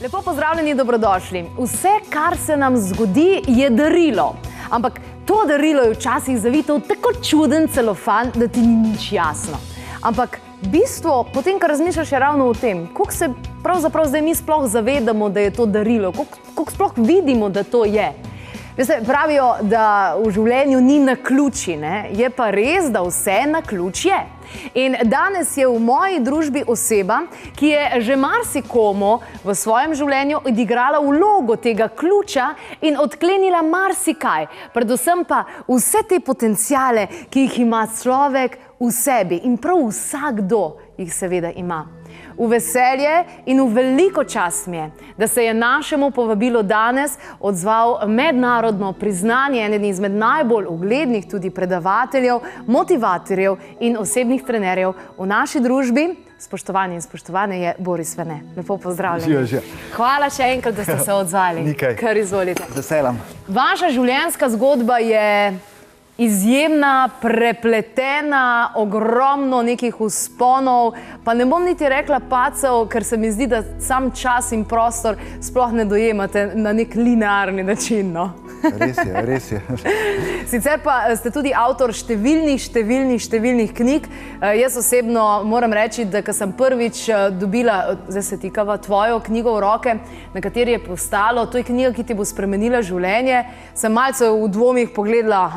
Lepo pozdravljeni, dobrodošli. Vse, kar se nam zgodi, je darilo. Ampak to darilo je včasih zavito v tako čuden celofan, da ti ni nič jasno. Ampak bistvo, potem, ko razmišljaš, je ravno v tem, koliko se pravzaprav zdaj mi sploh zavedamo, da je to darilo, koliko sploh vidimo, da to je. Veste, pravijo, da v življenju ni naključij, ne? Je pa res, da vse naključ je. In danes je v moji družbi oseba, ki je že marsikomu v svojem življenju odigrala vlogo tega ključa in odklenila marsikaj. Predvsem pa vse te potenciale, ki jih ima človek v sebi. In prav vsakdo jih seveda ima. V veselje in v veliko čast mi je, da se je našemu povabilu danes odzval mednarodno priznanje, eden izmed najbolj uglednih tudi predavateljev, motivatorjev in osebnih trenerjev v naši družbi. Spoštovani in spoštovane, je Boris Vene. Lepo pozdravljeni. Hvala še enkrat, da ste se odzvali. Nikaj. Kar izvolite. Veselam. Vaša življenjska zgodba je izjemna, prepletena, ogromno nekih vzponov, pa ne bom niti rekla padcev, ker se mi zdi, da sam čas in prostor sploh ne dojemate na nek linearni način, no. Res je. Sicer pa ste tudi avtor številnih knjig. Jaz osebno moram reči, da ko sem prvič dobila, zdaj se tikava, tvojo knjigo v roke, na kateri je postalo, to je knjiga, ki ti bo spremenila življenje, sem malce v dvomih pogledala,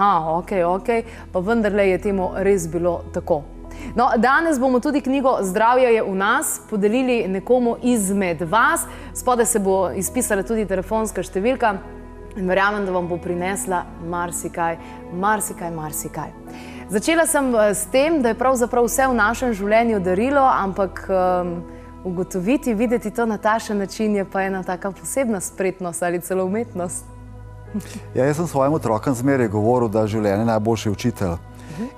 okej, pa vendarle je temu res bilo tako. No, danes bomo tudi knjigo Zdravje je v nas podelili nekomu izmed vas. Spodaj se bo izpisala tudi telefonska številka. In verjamem, da vam bo prinesla marsikaj. Začela sem s tem, da je pravzaprav vse v našem življenju darilo, ampak ugotoviti, videti to na takšen način je pa ena taka posebna spretnost ali celo umetnost. Ja, jaz sem svojim otrokom zmeraj govoril, da življenje je najboljši učitelj.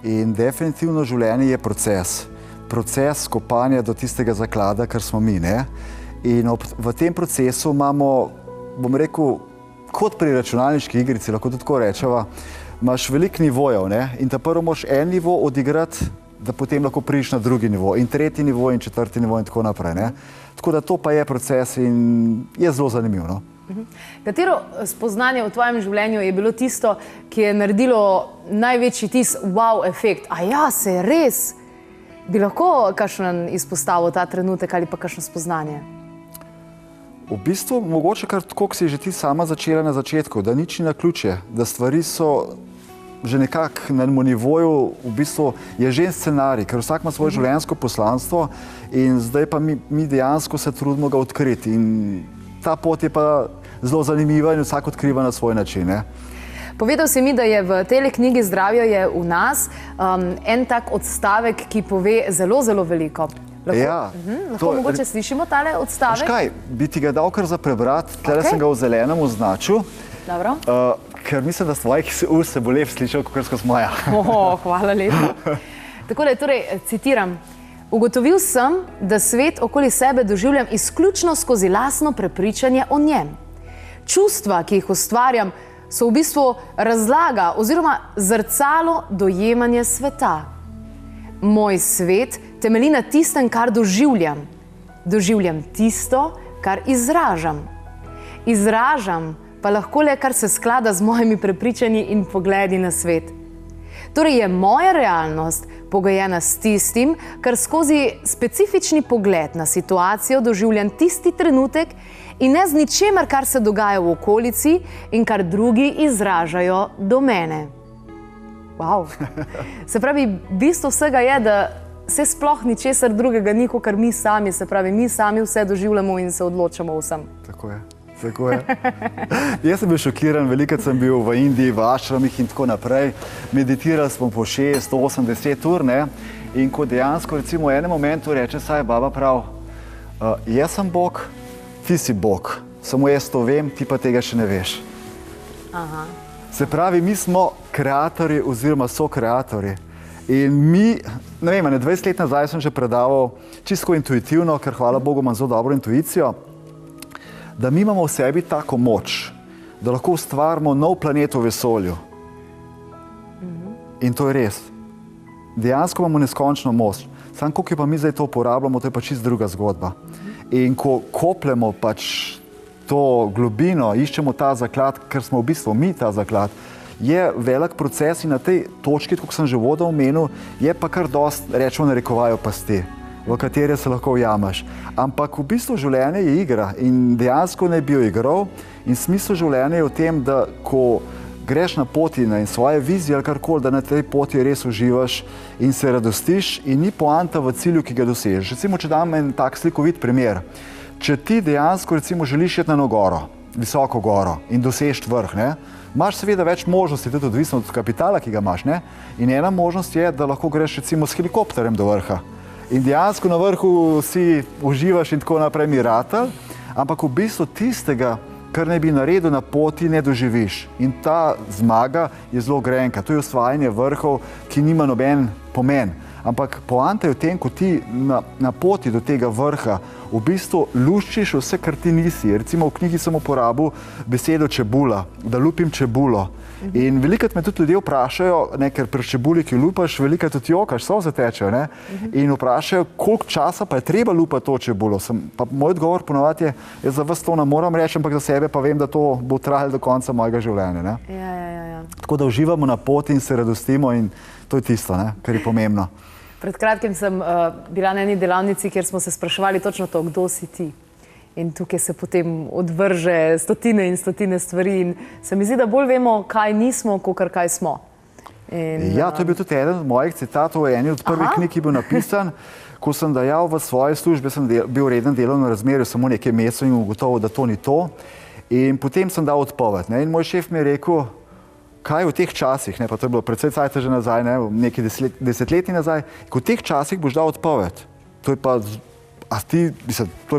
In definitivno življenje je proces. Proces kopanja do tistega zaklada, kar smo mi, ne? In v tem procesu imamo, bom rekel, kot pri računalniški igrici, lahko tudi tako rečeva, imaš veliko nivojev, ne? In ta prvo moraš en nivo odigrati, da potem lahko prideš na drugi nivo, in tretji nivo, in četrti nivo, in tako naprej, ne? Tako da to pa je proces in je zelo zanimiv, no? Katero spoznanje v tvojem življenju je bilo tisto, ki je naredilo največji wow efekt? A ja, se je res? Bi lahko kakšen izpostavil ta trenutek ali pa kakšno spoznanje? V bistvu, mogoče kar tako, ko si že ti sama začela na začetku, da nič ni naključje, da stvari so že nekako na nivoju, v bistvu je že en scenarij, ker vsak ima svoje življenjsko poslanstvo in zdaj pa mi dejansko se trudimo ga odkriti in ta pot je pa zelo zanimiva in vsak odkriva na svoj način, ne? Povedal si mi, da je v tej knjigi Zdravje je v nas en tak odstavek, ki pove zelo veliko. Lahko mogoče slišimo tale odstavek? Kaj, bi ti ga dal kar za prebrati, tle sem ga v zelenem označil, ker mislim, da s tvojih ust se bo lep slišal, kakor skozi moja. Hvala lepa. Takole, torej, citiram. Ugotovil sem, da svet okoli sebe doživljam izključno skozi lastno prepričanje o njem. Čustva, ki jih ustvarjam, so v bistvu razlaga oziroma zrcalo dojemanja sveta. Moj svet temelji na tistem, kar doživljam. Doživljam tisto, kar izražam. Izražam pa lahko le, kar se sklada z mojimi prepričanji in pogledi na svet. Torej je moja realnost pogojena s tistim, kar skozi specifični pogled na situacijo doživljam tisti trenutek in ne z ničemer, kar se dogaja v okolici in kar drugi izražajo do mene. Wow. Se pravi, bistvo vsega je, da se sploh ničesar drugega ni, kot mi sami, se pravi, mi sami vse doživljamo in se odločamo vsem. Tako je. Jaz sem bil šokiran, velikokrat sem bil v Indiji, v ašramih in tako naprej. Meditirali smo po 6, 8, 10 ur, ne? In ko dejansko recimo v enem momentu reče, saj baba prav, jaz sem Bog, ti si Bog, samo jaz to vem, ti pa tega še ne veš. Se pravi, mi smo kreatorji oziroma so kreatorji. In mi, ne vem, 20 let nazaj sem že predaval čisto intuitivno, ker hvala Bogu imam zelo dobro intuicijo, da mi imamo v sebi tako moč, da lahko ustvarimo nov planet v vesolju. In to je res. Dejansko imamo neskončno moč. Samo koliko pa mi zdaj to uporabljamo, to je pa čisto druga zgodba. In ko kopljemo pač to globino, iščemo ta zaklad, ker smo v bistvu mi ta zaklad, je velik proces in na tej točki, kot sem že voda omenil, je pa kar dost, rečemo, narekovajo pasti, v katere se lahko ujameš. Ampak v bistvu življenje je igra in dejansko ne bi jo igral in smisel življenja je v tem, da ko greš na poti in svoje vizije ali karkoli, da na tej poti res uživaš in se radostiš in ni poanta v cilju, ki ga dosežeš. Recimo, če dam en tak slikovit primer. Če ti dejansko recimo želiš iti na eno goro, visoko goro in dosežeš vrh, ne, imaš seveda več možnosti, tudi odvisno od kapitala, ki ga imaš, ne, in ena možnost je, da lahko greš recimo s helikopterjem do vrha. In dejansko na vrhu si uživaš in tako naprej miratelj, ampak v bistvu tistega, kar ne bi naredil na poti, ne doživiš. In ta zmaga je zelo grenka. To je osvajanje vrhov, ki nima noben pomen. Ampak poanta je v tem, ko ti na poti do tega vrha v bistvu luščiš vse, kar ti nisi. Recimo v knjigi sem uporabil besedo čebula, da lupim čebulo. In velikrat me tudi ljudje vprašajo, ker pri čebuli, ki lupaš, velikrat tudi jokaš, solze tečejo, ne? In vprašajo, koliko časa pa je treba lupati to čebulo. Pa moj odgovor ponovadi je, jaz za vas to ne moram reči, ampak za sebe pa vem, da to bo trajalo do konca mojega življenja, ne? Ja. Tako da uživamo na poti in se radostimo in to je tisto, ne, kar je pomembno. Pred kratkim sem bila na eni delavnici, kjer smo se spraševali točno to, kdo si ti. In tukaj se potem odvrže stotine in stotine stvari in se mi zdi, da bolj vemo, kaj nismo, kakor kaj smo. Ja, to je bil tudi eden od mojih citatov, eni od prvih knjig, ki je bil napisan, ko sem dajal v svoje službe, sem bil reden delovno razmerju, samo nekaj mesecev in ugotovil, da to ni to. In potem sem dal odpoved. In moj šef mi je rekel, kaj v teh časih, pa to je bilo precej cajta že nazaj, nekaj desetletij nazaj, ko v teh časih boš dal odpoved. To je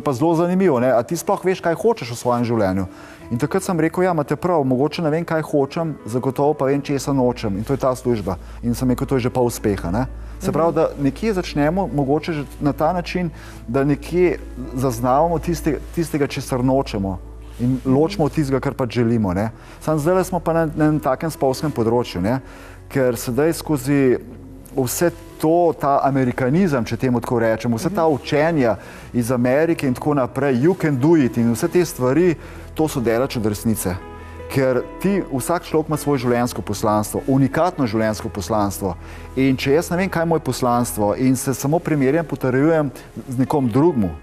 pa zelo zanimivo, a ti sploh veš, kaj hočeš v svojem življenju. In takrat sem rekel, ja, imate prav, mogoče ne vem, kaj hočem, zagotovo pa vem, česa nočem. In to je ta služba. In sem rekel, to je že pa uspeha. Se pravi, da nekje začnemo, mogoče že na ta način, da nekje zaznavamo tistega, česar nočemo. In ločimo od tistega, kar pa želimo. Samo zdaj smo pa na enem takem spolskem področju, ker sedaj skozi vse to, ta amerikanizem, če temu tako rečem, vse ta učenja iz Amerike in tako naprej, you can do it in vse te stvari, to so daleč od resnice. Ker vsak človek ima svoje življenjsko poslanstvo, unikatno življenjsko poslanstvo. In če jaz ne vem, kaj je moje poslanstvo in se samo primerjam, potrjujem z nekom drugmu,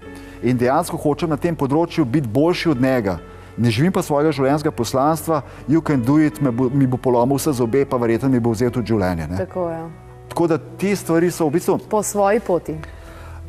in dejansko hočem na tem področju biti boljši od njega. Ne živim pa svojega življenjskega poslanstva, you can do it, mi bo polomil vse zobe, pa verjetno mi bo vzel tudi življenje. Tako je. Tako da te stvari so v bistvu... Po svoji poti.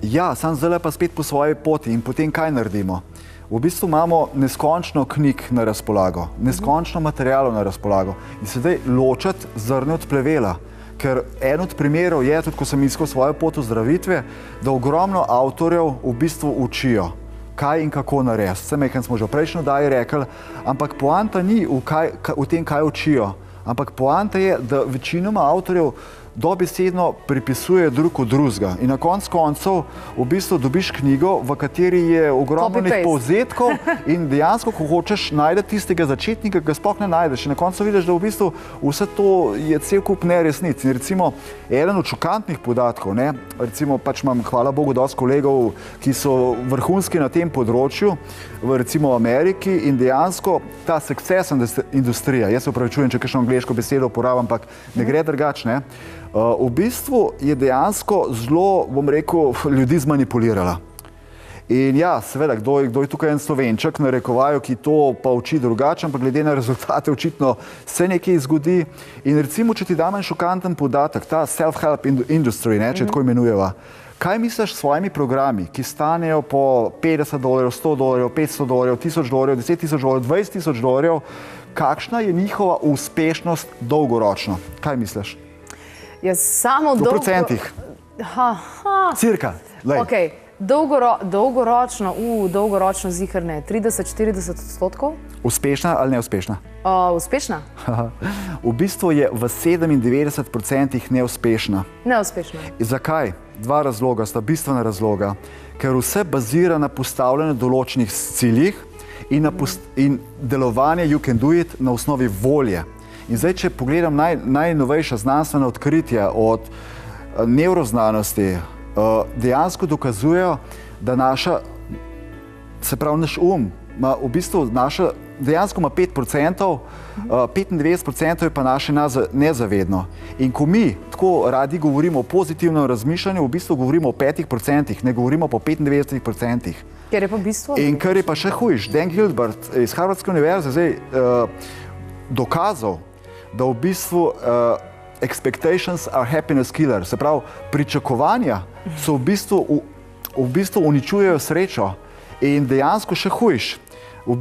Ja, sam zdaj pa spet po svoji poti in potem kaj naredimo? V bistvu imamo neskončno knjig na razpolago, neskončno materialov na razpolago in sedaj ločati zrne od plevela. Ker en od primerov je, tudi ko sem iskal svojo pot ozdravitve, da ogromno avtorjev v bistvu učijo, kaj in kako narediti. Vse nekaj smo že v prejšnji oddaji rekli, ampak poanta ni v tem, kaj učijo, ampak poanta je, da večinoma avtorjev dobesedno pripisuje drug od drugega. In na koncev v bistvu dobiš knjigo, v kateri je ogromno povzetkov in dejansko, ko hočeš najti tistega začetnika, ga sploh ne najdeš. In na koncu vidiš, da v bistvu vse to je cel kup neresnic. In recimo, eden od šokantnih podatkov, recimo pač imam, hvala Bogu, dosti kolegov, ki so vrhunski na tem področju, recimo v Ameriki in dejansko ta success industrija, jaz se upravičujem, če kakšno angleško besedo uporabljam, ampak ne gre drugače, v bistvu je dejansko zelo, bom rekel, ljudi zmanipulirala. In ja, seveda, kdo je tukaj en Slovenček, narekovajo, ki to pa uči drugače, ampak glede na rezultate očitno se nekaj zgodi. In recimo, če ti dam en šokanten podatek, ta self-help industry, če tako imenujeva, kaj misliš s svojimi programi, ki stanejo po $50, $100, $500, $1000, $10,000, $20,000, kakšna je njihova uspešnost dolgoročno? Kaj misliš? V procentih. Cirka. Ok, dolgoročno zihar ne, 30–40%? Uspešna ali neuspešna? Uspešna. V bistvu je v 97% neuspešna. Neuspešna. Zakaj? Dva razloga, sta bistvena razloga. Ker vse bazira na postavljanju določenih ciljih in delovanje you can do it na osnovi volje. In zdaj, če pogledam najnovejša znanstvena odkritja od nevroznanosti, dejansko dokazujejo, da naša se pravi, naš ima v bistvu dejansko ima 5%, 95% je pa naše nezavedno. In ko mi tako radi govorimo o pozitivnem razmišljanju, v bistvu govorimo o 5%, ne govorimo po 95%. Ker je pa bistvo. In kar je pa še hujš, Dan Gilbert iz Harvardske univerze zdaj dokazal, da v bistvu expectations are happiness killer, se pravi, pričakovanja so v bistvu uničujejo srečo. In dejansko še hujš. V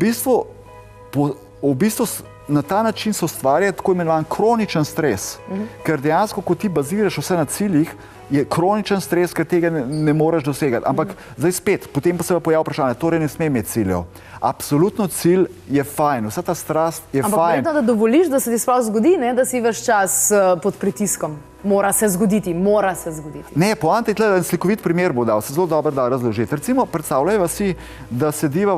bistvu na ta način se ustvarja tako imenovan kroničen stres, ker dejansko, ko ti baziraš vse na ciljih, je kroničen stres, ker tega ne moreš dosegati. Ampak zdaj spet, potem pa se pojavi vprašanje, torej ne sme imeti ciljev. Absolutno cilj je fajn, vsa ta strast je fajn. Ampak verjetno, da dovoliš, da se ti sploh zgodi, ne? Da si ves čas pod pritiskom. Mora se zgoditi, mora se zgoditi. Ne, poanta je tle, da slikovit primer bo dal, se zelo dobro da razložiti. Recimo, predstavljajva si, da sediva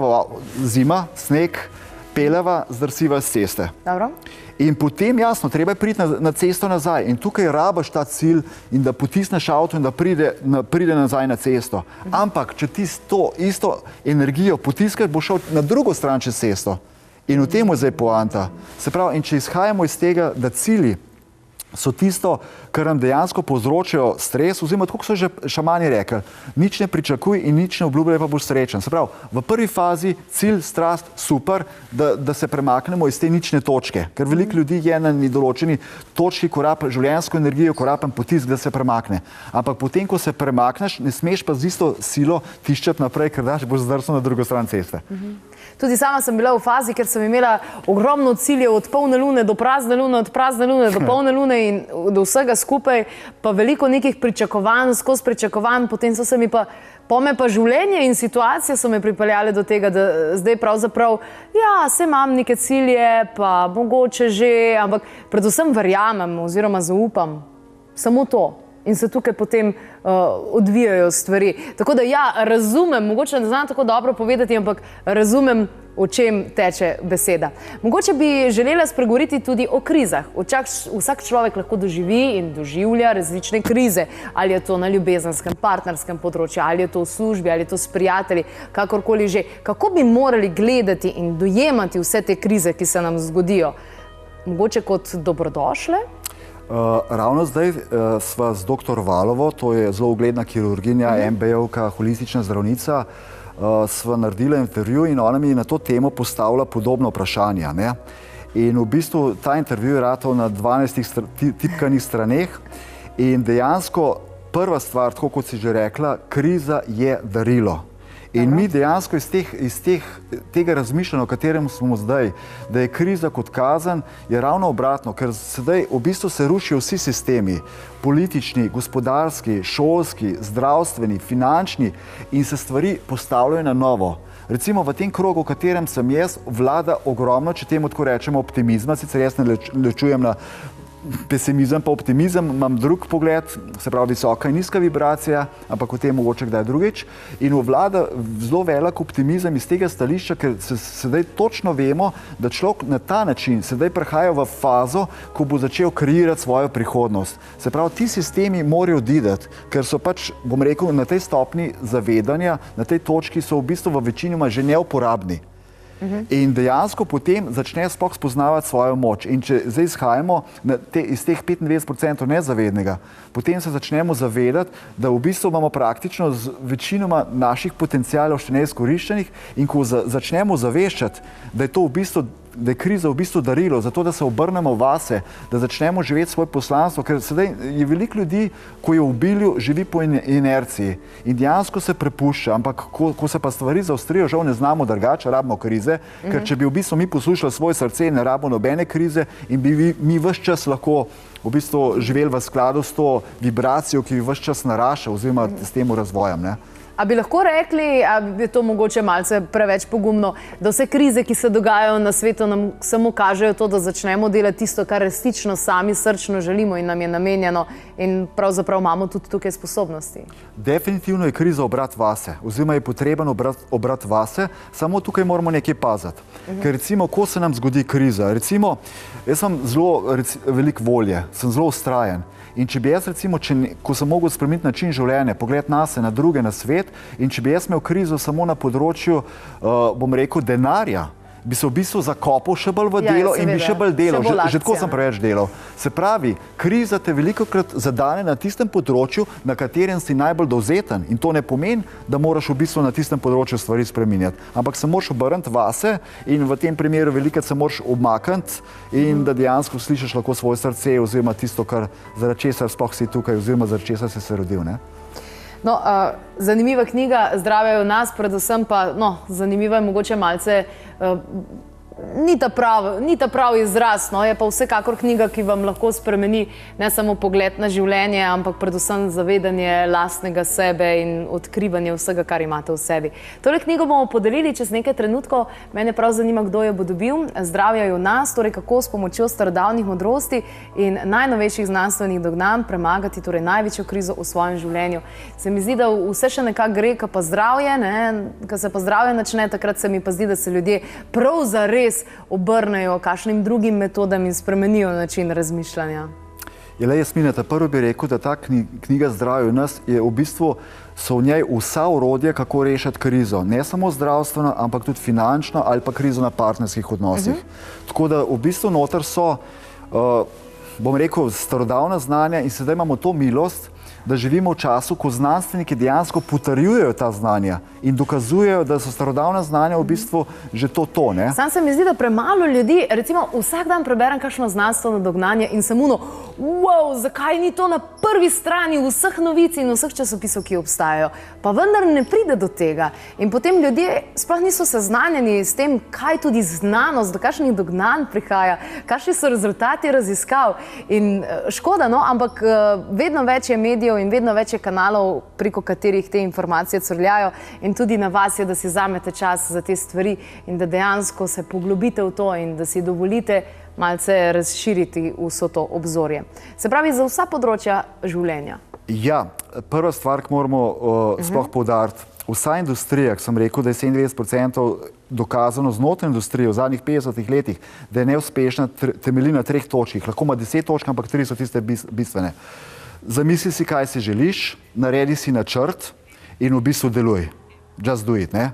zima, sneg, peljeva, zdrsiva s ceste. Dobro. In potem, jasno, treba je priti na cesto nazaj in tukaj rabaš ta cilj in da potisneš avto in da pride nazaj na cesto. Ampak, če ti to isto energijo potiskaš, bo šel na drugo stran čez cesto. In v tem je zdaj poanta. Se pravi, in če izhajamo iz tega, da cilji so tisto, kar nam dejansko povzročajo stres, oziroma tako so že šamani rekli, nič ne pričakuj in nič ne obljubljaj, pa boš srečen. Se pravi, v prvi fazi cilj, strast, super, da se premaknemo iz te nične točke, ker veliko ljudi je na določeni točki, ko rab življenjsko energijo, ko rabim potisk, da se premakne. Ampak potem, ko se premakneš, ne smeš pa z isto silo tiščati naprej, ker daš boš zdrsnil na drugo stran ceste. Tudi sama sem bila v fazi, ker sem imela ogromno ciljev od polne lune do prazne lune, od prazne lune do polne lune in do vsega skupaj, pa veliko nekih pričakovanj, skozi pričakovanj, potem so se mi pa, pa življenje in situacije so me pripeljale do tega, da zdaj pravzaprav, ja, se imam neke cilje, pa mogoče že, ampak predvsem verjamem oziroma zaupam samo to. In se tukaj potem odvijajo stvari. Tako da ja, razumem, mogoče ne znam tako dobro povedati, ampak razumem, o čem teče beseda. Mogoče bi želela spregovoriti tudi o krizah. Vsak človek lahko doživi in doživlja različne krize. Ali je to na ljubezenskem, partnerskem področju, ali je to v službi, ali je to s prijatelji, kakorkoli že. Kako bi morali gledati in dojemati vse te krize, ki se nam zgodijo? Mogoče kot dobrodošle? Ravno zdaj sva z dr. Valovo, to je zelo ugledna kirurginja, MBA-ovka, holistična zdravnica, sva naredila intervju in ona mi je na to temo postavila podobno vprašanje. In v bistvu ta intervju je ratal na 12 tipkanih straneh in dejansko prva stvar, tako kot si že rekla, kriza je darilo. In mi dejansko iz tega razmišljanja, o katerem smo zdaj, da je kriza kot kazen, je ravno obratno, ker sedaj v bistvu se rušijo vsi sistemi, politični, gospodarski, šolski, zdravstveni, finančni in se stvari postavljajo na novo. Recimo v tem krogu, v katerem sem jaz, vlada ogromno, če temu tako rečemo, optimizma, sicer jaz ne ločujem na pesimizem pa optimizem, imam drug pogled, se pravi visoka in nizka vibracija, ampak o tem mogoče kdaj drugič. In vlada zelo velik optimizem iz tega stališča, ker sedaj točno vemo, da človek na ta način sedaj prehaja v fazo, ko bo začel kreirati svojo prihodnost. Se pravi, ti sistemi morajo odideti, ker so pač, bom rekel, na tej stopni zavedanja, na tej točki so v bistvu v večinoma že neuporabni. In dejansko potem začne sploh spoznavati svojo moč. In če zdaj izhajamo iz teh 95% nezavednega, potem se začnemo zavedati, da v bistvu imamo praktično z večinoma naših potencialov še neizkoriščenih in ko začnemo zaveščati, da je to v bistvu da je kriza v bistvu darilo, zato da se obrnemo vase, da začnemo živeti svoje poslanstvo, ker sedaj je veliko ljudi, ko je v obilju, živi po inerciji in dejansko se prepušča, ampak ko se pa stvari zaostrijo, žal ne znamo drugače, rabimo krize, ker če bi v bistvu mi poslušali svoje srce, ne rabimo nobene krize in bi mi ves čas lahko v bistvu živeli v skladu s to vibracijo, ki bi ves čas narašča oziroma s tem razvojem, ne. A bi lahko rekli, a je to mogoče malce preveč pogumno, da vse krize, ki se dogajajo na svetu, nam samo kažejo to, da začnemo delati tisto, kar resnično sami srčno želimo in nam je namenjeno in pravzaprav imamo tudi tukaj sposobnosti? Definitivno je kriza obrat vase, oziroma je potreben obrat vase, samo tukaj moramo nekaj paziti. Ker recimo, ko se nam zgodi kriza, recimo, jaz sem zelo veliko volje, sem zelo vztrajen. In če bi jaz recimo, ko sem mogel spremeniti način življenja, pogled na se, na druge, na svet, in če bi jaz imel krizo samo na področju, bom rekel, denarja, bi se v bistvu zakopal še bolj v delo in bi še bolj delal. Že tako sem preveč delal. Se pravi, kriza te velikokrat zadane na tistem področju, na katerem si najbolj dovzeten. In to ne pomeni, da moraš v bistvu na tistem področju stvari spreminjati. Ampak se moraš obrniti vase in v tem primeru velikokrat se moraš obmakniti in da dejansko slišiš lahko svoje srce oziroma tisto, zaradi česar sploh si tukaj oziroma zaradi česar si se rodil. Ne? No, zanimiva knjiga, Zdravje je v nas, predvsem pa, zanimiva je mogoče malce, ni ta pravi izraz, je pa vsekakor knjiga, ki vam lahko spremeni ne samo pogled na življenje, ampak predvsem zavedanje lastnega sebe in odkrivanje vsega, kar imate v sebi. Tole knjigo bomo podelili čez nekaj trenutkov. Mene prav zanima, kdo jo bo dobil. Zdravje je v nas, torej kako s pomočjo starodavnih modrosti in najnovejših znanstvenih dognanj premagati torej največjo krizo v svojem življenju. Se mi zdi, da vse še nekako gre, ko pa zdravje, ko se pa zdravje načne, takrat se mi pa zdi, da se ljudje prav zares obrnejo kakšnim drugim metodam in spremenijo način razmišljanja. Jasmina, prvo bi rekel, da ta knjiga Zdravje v nas je v bistvu, so v njej vsa orodja, kako rešiti krizo. Ne samo zdravstveno, ampak tudi finančno ali pa krizo na partnerskih odnosih. Tako da v bistvu noter so, bom rekel, starodavna znanja in sedaj imamo to milost, da živimo v času, ko znanstveniki dejansko potrjujejo ta znanja in dokazujejo, da so starodavna znanja v bistvu že to. Sam se mi zdi, da premalo ljudi, recimo vsak dan preberem kakšno znanstveno dognanje in sem wow, zakaj ni to na prvi strani vseh novic in vseh časopisov, ki obstajajo. Pa vendar ne pride do tega. In potem ljudje sploh niso seznanjeni s tem, kaj tudi znanost, do kakšnih dognanj prihaja, kakšni so rezultati raziskav. In škoda, ampak vedno več je medijev in vedno več je kanalov, preko katerih te informacije curljajo, in tudi na vas je, da si vzamete čas za te stvari in da dejansko se poglobite v to in da si dovolite malce razširiti vso to obzorje. Se pravi, za vsa področja življenja. Ja, prva stvar, ki moramo sploh poudariti, vsa industrija, ki sem rekel, da je 97% dokazano znotraj industrije v zadnjih 50 letih, da je neuspešna, temelji na 3 točkah. Lahko ima 10 točk, ampak 3 so tiste bistvene. Zamisli si, kaj si želiš, naredi si načrt in v bistvu deluj. Just do it, ne?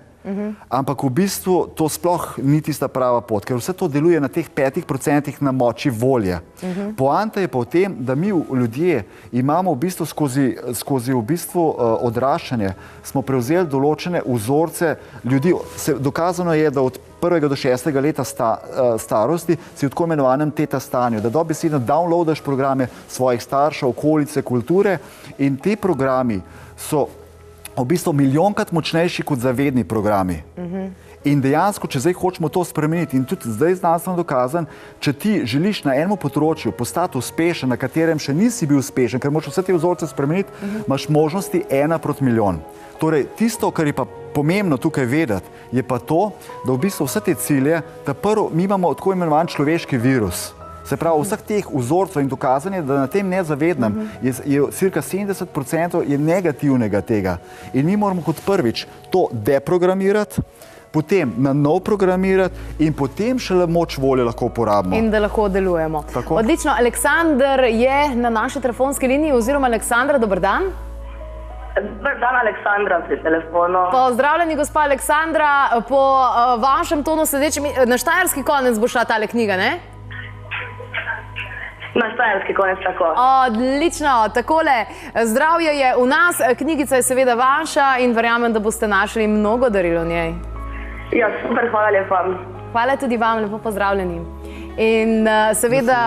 Ampak v bistvu to sploh ni tista prava pot, ker vse to deluje na teh 5% na moči volje. Poanta je pa v tem, da mi ljudje imamo v bistvu skozi v bistvu odraščanje, smo prevzeli določene vzorce ljudi. Dokazano je, da od 1. do 6. leta starosti si v tako imenovanem teta stanju, da dobesedno downloadaš programe svojih staršev, okolice, kulture in ti programi so v bistvu milijonkrat močnejši kot zavedni programi. In dejansko, če zdaj hočemo to spremeniti, in tudi zdaj znanstveno dokazan, če ti želiš na enem področju postati uspešen, na katerem še nisi bil uspešen, ker moraš vse te vzorce spremeniti, imaš možnosti 1 proti milijon. Torej, tisto, kar je pa pomembno tukaj vedeti, je pa to, da v bistvu vse te cilje, da prvo, mi imamo tako imenovan človeški virus. Se pravi, vseh teh vzorcev in dokazanje, da na tem nezavednem je cirka 70% je negativnega tega. In mi moramo kot prvič to deprogramirati, potem na nov programirati in potem šele moč volje lahko uporabimo. In da lahko delujemo. Tako. Odlično. Aleksandr je na naši telefonski liniji, oziroma Aleksandra, dober dan. Dober dan, Aleksandra pri telefonu. Pozdravljeni, gospa Aleksandra. Po vašem tonu sedečem, na štajerski konec bo šla tale knjiga, ne? Na štajerski konec, tako. Odlično, takole, Zdravje je v nas, knjigica je seveda vaša in verjamem, da boste našli mnogo daril v njej. Ja, super, hvala lepa. Hvala tudi vam, lepo pozdravljeni. In seveda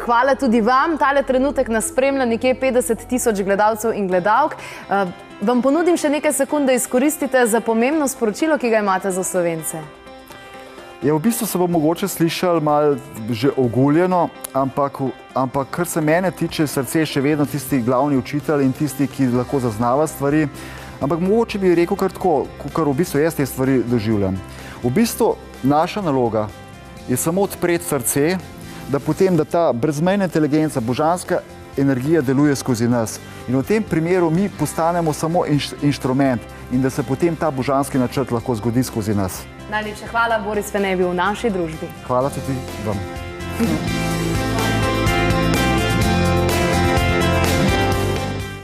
hvala tudi vam, tale trenutek nas spremlja nekje 50 000 gledalcev in gledalk. Vam ponudim še nekaj sekund, da izkoristite za pomembno sporočilo, ki ga imate za Slovence. Ja, v bistvu se bo mogoče slišali malo že oguljeno, ampak kar se mene tiče, srce je še vedno tisti glavni učitelj in tisti, ki lahko zaznava stvari. Ampak mogoče bi rekel kar tako, kar v bistvu jaz te stvari doživljam. V bistvu naša naloga je samo odpreti srce, da potem, da ta brezmejna inteligenca, božanska energija deluje skozi nas. In v tem primeru mi postanemo samo inštrument. in da se potem ta božanski načrt lahko zgodi skozi nas. Najlepša hvala, Boris Venebi, v naši družbi. Hvala tudi vam.